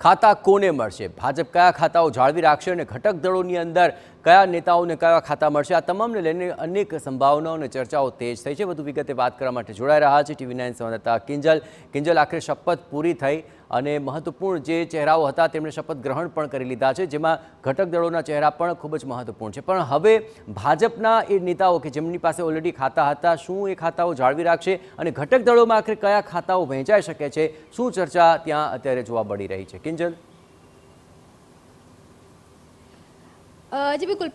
ખાતા કોને મળશે, ભાજપ કયા ખાતાઓ જાળવી રાખશે અને ઘટક દળોની અંદર કયા નેતાઓને કયા ખાતા મળશે, આ તમામને લઈને અનેક સંભાવનાઓ અને ચર્ચાઓ તેજ થઈ છે। વધુ વિગતે વાત કરવા માટે જોડાઈ રહ્યા છે TV9 સંવાદદાતા કિંજલ। આખરે શપથ પૂરી થઈ અને મહત્વપૂર્ણ જે ચહેરાઓ હતા તેમણે શપથ ગ્રહણ પણ કરી લીધા છે, જેમાં ઘટક દળોના ચહેરા પણ ખૂબ જ મહત્વપૂર્ણ છે। પણ હવે ભાજપના એ નેતાઓ કે જેમની પાસે ઓલરેડી ખાતા હતા, શું એ ખાતાઓ જાળવી રાખશે અને ઘટક દળોમાં આખરે કયા ખાતાઓ વહેંચાઈ શકે છે, શું ચર્ચા ત્યાં અત્યારે જોવા મળી રહી છે? કિંજલ। જી બિલકુલ,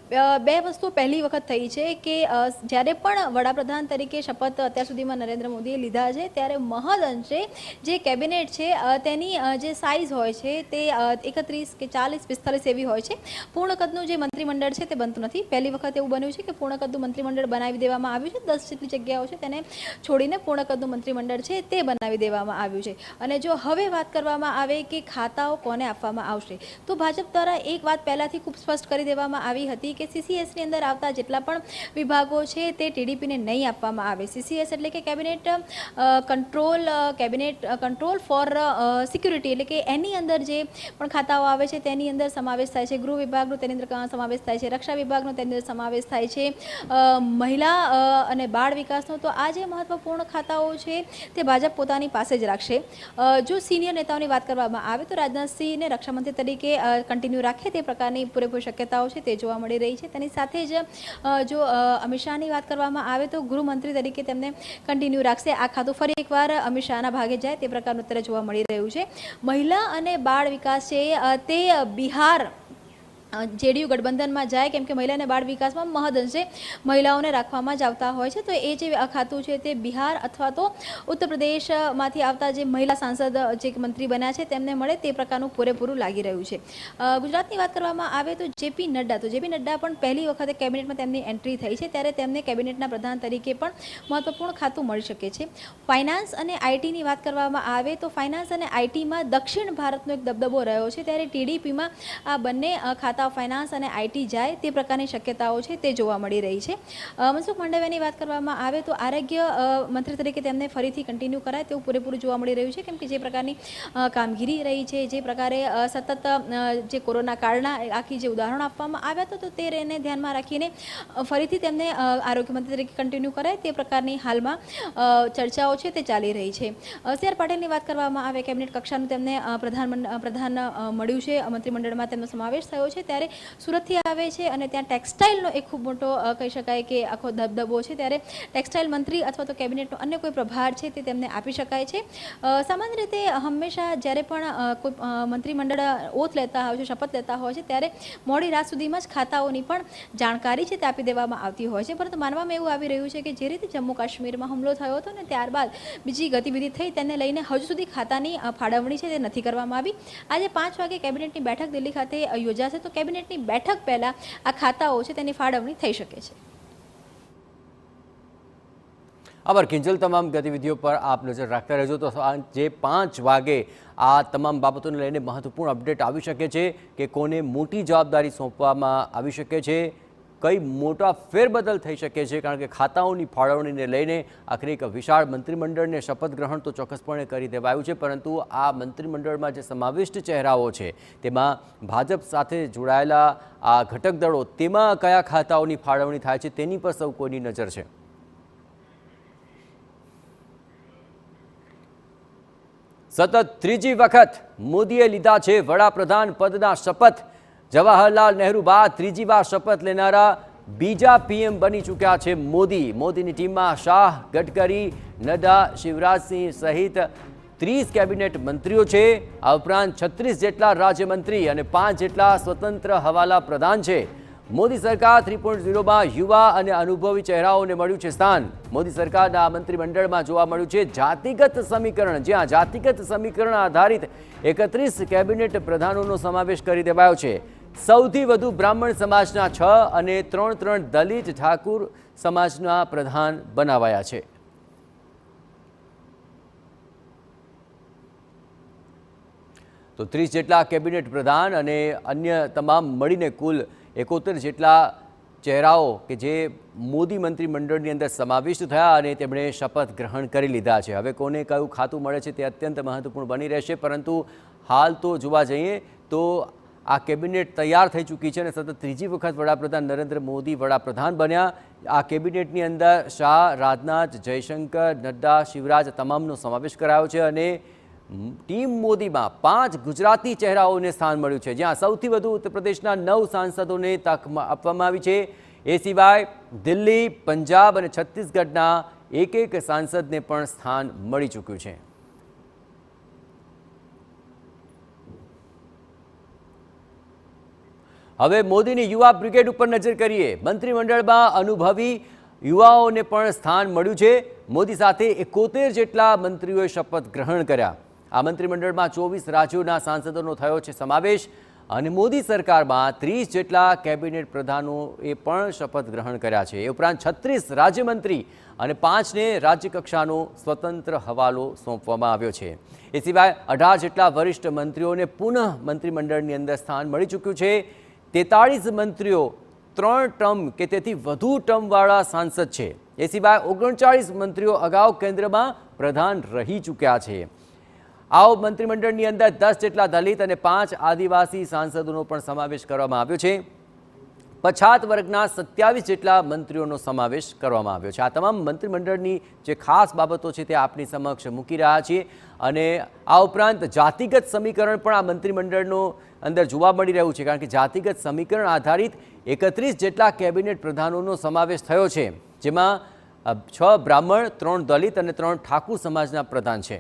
બે વસ્તુ પહેલી વખત થઈ છે કે જ્યારે પણ વડાપ્રધાન તરીકે શપથ અત્યાર સુધીમાં નરેન્દ્ર મોદીએ લીધા છે ત્યારે મહદ અંશે જે કેબિનેટ છે તેની જે સાઇઝ હોય છે તે 31 કે 40 45 એવી હોય છે। પૂર્ણ કદનું જે મંત્રીમંડળ છે તે બનતું નથી। પહેલી વખત એવું બન્યું છે કે પૂર્ણ કદનું મંત્રીમંડળ બનાવી દેવામાં આવ્યું છે। 10 જેટલી જગ્યાઓ છે તેને છોડીને પૂર્ણ કદનું મંત્રીમંડળ છે તે બનાવી દેવામાં આવ્યું છે। અને જો હવે વાત કરવામાં આવે કે ખાતાઓ કોને આપવામાં આવશે, તો ભાજપ દ્વારા એક વાત પહેલાથી ખૂબ સ્પષ્ટ કરી દેવામાં આવી હતી કે CCSની અંદર આવતા જેટલા પણ વિભાગો છે તે TDPને નહીં આપવામાં આવે। CCS એટલે કે કેબિનેટ કંટ્રોલ ફોર સિક્યુરિટી, એટલે કે એની અંદર જે પણ ખાતાઓ આવે છે તેની અંદર સમાવેશ થાય છે। ગૃહ વિભાગનો તેની અંદર સમાવેશ થાય છે, રક્ષા વિભાગનો તેની અંદર સમાવેશ થાય છે, મહિલા અને બાળ વિકાસનો। તો આ જે મહત્વપૂર્ણ ખાતાઓ છે તે ભાજપ પોતાની પાસે જ રાખશે। જો સિનિયર નેતાઓની વાત કરવામાં આવે તો રાજનાથસિંહને રક્ષામંત્રી તરીકે કન્ટિન્યુ રાખે તે પ્રકારની પૂરેપૂરી શક્યતાઓ છે તે જોવા મળી રહી છે। તેની સાથે જ જો અમિત શાહની વાત કરવામાં આવે તો ગૃહમંત્રી તરીકે તેમને કન્ટિન્યુ રાખશે। આ ખાતું ફરી એકવાર અમિત શાહના ભાગે જાય તે પ્રકારનું અત્યારે જોવા મળી રહ્યું છે। મહિલા અને બાળ વિકાસ છે તે બિહાર JDU ગઠબંધનમાં જાય, કેમ કે મહિલા અને બાળ વિકાસમાં મહદ અંશે મહિલાઓને રાખવામાં જ આવતા હોય છે। તો એ જે ખાતું છે તે બિહાર અથવા તો ઉત્તર પ્રદેશમાંથી આવતા જે મહિલા સાંસદ જે મંત્રી બન્યા છે તેમને મળે તે પ્રકારનું પૂરેપૂરું લાગી રહ્યું છે। ગુજરાતની વાત કરવામાં આવે તો જેપી નડ્ડા પણ પહેલી વખતે કેબિનેટમાં તેમની એન્ટ્રી થઈ છે ત્યારે તેમને કેબિનેટના પ્રધાન તરીકે પણ મહત્વપૂર્ણ ખાતું મળી શકે છે। ફાઇનાન્સ અને આઈટીની વાત કરવામાં આવે તો ફાઇનાન્સ અને આઈટીમાં દક્ષિણ ભારતનો એક દબદબો રહ્યો છે, ત્યારે TDPમાં આ બંને ખાતા ફાઇનાન્સ અને આઈટી જાય તે પ્રકારની શક્યતાઓ છે તે જોવા મળી રહી છે। મનસુખ માંડવિયાની વાત કરવામાં આવે તો આરોગ્ય મંત્રી તરીકે તેમને ફરીથી કન્ટિન્યુ કરાય તેવું પૂરેપૂરું જોવા મળી રહ્યું છે, કેમ કે જે પ્રકારની કામગીરી રહી છે, જે પ્રકારે સતત જે કોરોના કાળના આખી જે ઉદાહરણ આપવામાં આવ્યા હતા તો તે એને ધ્યાનમાં રાખીને ફરીથી તેમને આરોગ્ય મંત્રી તરીકે કન્ટિન્યુ કરાય તે પ્રકારની હાલમાં ચર્ચાઓ છે તે ચાલી રહી છે। CR પાટીલની વાત કરવામાં આવે, કેબિનેટ કક્ષાનું તેમને પ્રધાન મળ્યું છે, મંત્રીમંડળમાં તેમનો સમાવેશ થયો છે। ત્યારે સુરતથી આવે છે અને ત્યાં ટેક્સટાઇલનો એક ખૂબ મોટો કહી શકાય કે આખો દબદબો છે, ત્યારે ટેક્સટાઇલ મંત્રી અથવા તો કેબિનેટનો અન્ય કોઈ પ્રભાર છે તે તેમને આપી શકાય છે। સામાન્ય રીતે હંમેશા જ્યારે પણ કોઈ મંત્રીમંડળ ઓથ લેતા હોય છે, શપથ લેતા હોય છે, ત્યારે મોડી રાત સુધીમાં જ ખાતાઓની પણ જાણકારી છે તે આપી દેવામાં આવતી હોય છે। પરંતુ માનવામાં એવું આવી રહ્યું છે કે જે રીતે જમ્મુ કાશ્મીરમાં હુમલો થયો હતો ને ત્યારબાદ બીજી ગતિવિધિ થઈ તેને લઈને હજુ સુધી ખાતાની ફાળવણી છે તે નથી કરવામાં આવી। આજે 5 વાગે કેબિનેટની બેઠક દિલ્હી ખાતે યોજાશે, તો કેબિનેટની બેઠક પહેલા આ ખાતાઓ છે તેની ફાળવણી થઈ શકે છે। આભાર કિંજલ, તમામ ગતિવિધિઓ પર આપ નજર રાખતા રહેજો। તો જે 5 વાગે આ તમામ બાબતોને લઈને મહત્વપૂર્ણ અપડેટ આવી શકે છે કે કોને મોટી જવાબદારી સોંપવામાં આવી શકે છે, કઈ મોટા ફેરબદલ થઈ શકે છે, કારણ કે ખાતાઓની ફાળવણીને લઈને આખરે એક વિશાળ મંત્રીમંડળને શપથ ગ્રહણ તો ચોક્કસપણે કરી દેવાયું છે, પરંતુ આ મંત્રીમંડળમાં જે સમાવિષ્ટ ચહેરાઓ છે તેમાં ભાજપ સાથે જોડાયેલા આ ઘટક દળો, તેમાં કયા ખાતાઓની ફાળવણી થાય છે તેની પર સૌ કોઈની નજર છે। સતત ત્રીજી વખત મોદીએ લીધા છે વડાપ્રધાન પદના શપથ। જવાહરલાલ નહેરુ બાદ ત્રીજી વાર શપથ લેનારા બીજા PM બની ચૂક્યા છે મોદીની ટીમમાં શાહ, ગડકરી, નડ્ડા, શિવરાજસિંહ સહિત 30 કેબિનેટ મંત્રીઓ છે। આ ઉપરાંત 36 જેટલા રાજ્યમંત્રી અને 5 જેટલા સ્વતંત્ર હવાલા પ્રધાન છે। મોદી સરકાર 3.0માં યુવા અને અનુભવી ચહેરાઓને મળ્યું છે સ્થાન। મોદી સરકારના મંત્રીમંડળમાં જોવા મળ્યું છે જાતિગત સમીકરણ, જ્યાં જાતિગત સમીકરણ આધારિત 31 કેબિનેટ પ્રધાનોનો સમાવેશ કરી દેવાયો છે। સૌથી વધુ બ્રાહ્મણ સમાજના 6 અને 3 દલિત ઠાકુર સમાજના પ્રધાન બનાવાયા છે। તો 30 જેટલા કેબિનેટ પ્રધાન અને અન્ય તમામ મળીને કુલ 71 જેટલા ચહેરાઓ કે જે મોદી મંત્રીમંડળની અંદર સમાવિષ્ટ થયા અને તેમણે શપથ ગ્રહણ કરી લીધા છે। હવે કોને કયું ખાતું મળે છે તે અત્યંત મહત્વપૂર્ણ બની રહેશે, પરંતુ હાલ તો જોવા જઈએ તો આ કેબિનેટ તૈયાર થઈ ચૂકી છે અને સતત ત્રીજી વખત વડાપ્રધાન નરેન્દ્ર મોદી વડાપ્રધાન બન્યા. આ કેબિનેટની અંદર શાહ, રાજનાથ, જયશંકર, નડ્ડા, શિવરાજ તમામનો સમાવેશ કરાયો છે અને ટીમ મોદીમાં 5 ગુજરાતી ચહેરાઓને સ્થાન મળ્યું છે, જ્યાં સૌથી વધુ ઉત્તર પ્રદેશના 9 સાંસદોને તક આપવામાં આવી છે. એ સિવાય દિલ્હી, પંજાબ અને છત્તીસગઢના એક સાંસદને પણ સ્થાન મળી ચૂક્યું છે. હવે મોદીની યુવા બ્રિગેડ ઉપર નજર કરીએ. મંત્રીમંડળમાં અનુભવી યુવાઓને પણ સ્થાન મળ્યું છે. મોદી સાથે 71 જેટલા મંત્રીઓએ શપથ ગ્રહણ કર્યા. આ મંત્રીમંડળમાં 24 રાજ્યોના સાંસદોનો થયો છે સમાવેશ અને મોદી સરકારમાં 30 જેટલા કેબિનેટ પ્રધાનોએ પણ શપથ ગ્રહણ કર્યા છે. એ ઉપરાંત 36 રાજ્યમંત્રી અને 5ને રાજ્યકક્ષાનો સ્વતંત્ર હવાલો સોંપવામાં આવ્યો છે. એ સિવાય 18 જેટલા વરિષ્ઠ મંત્રીઓને પુનઃ મંત્રીમંડળની અંદર સ્થાન મળી ચૂક્યું છે. 43 મંત્રીઓ 3 ટર્મ કે તેથી વધુ ટર્મવાળા સાંસદ છે. એ સિવાય 39 મંત્રીઓ અગાઉ કેન્દ્રમાં પ્રધાન રહી ચૂક્યા છે. આવો મંત્રીમંડળની અંદર 10 જેટલા દલિત અને 5 આદિવાસી સાંસદોનો પણ સમાવેશ કરવામાં આવ્યો છે. પછાત વર્ગના 27 જેટલા મંત્રીઓનો સમાવેશ કરવામાં આવ્યો છે. આ તમામ મંત્રીમંડળની જે ખાસ બાબતો છે તે આપની સમક્ષ મૂકી રહ્યા છીએ અને આ ઉપરાંત જાતિગત સમીકરણ પણ આ મંત્રીમંડળનો અંદર જોવા મળી રહ્યું છે, કારણ કે જાતિગત સમીકરણ આધારિત 31 જેટલા કેબિનેટ પ્રધાનોનો સમાવેશ થયો છે, જેમાં 6 બ્રાહ્મણ, 3 દલિત અને 3 ઠાકુર સમાજના પ્રધાન છે.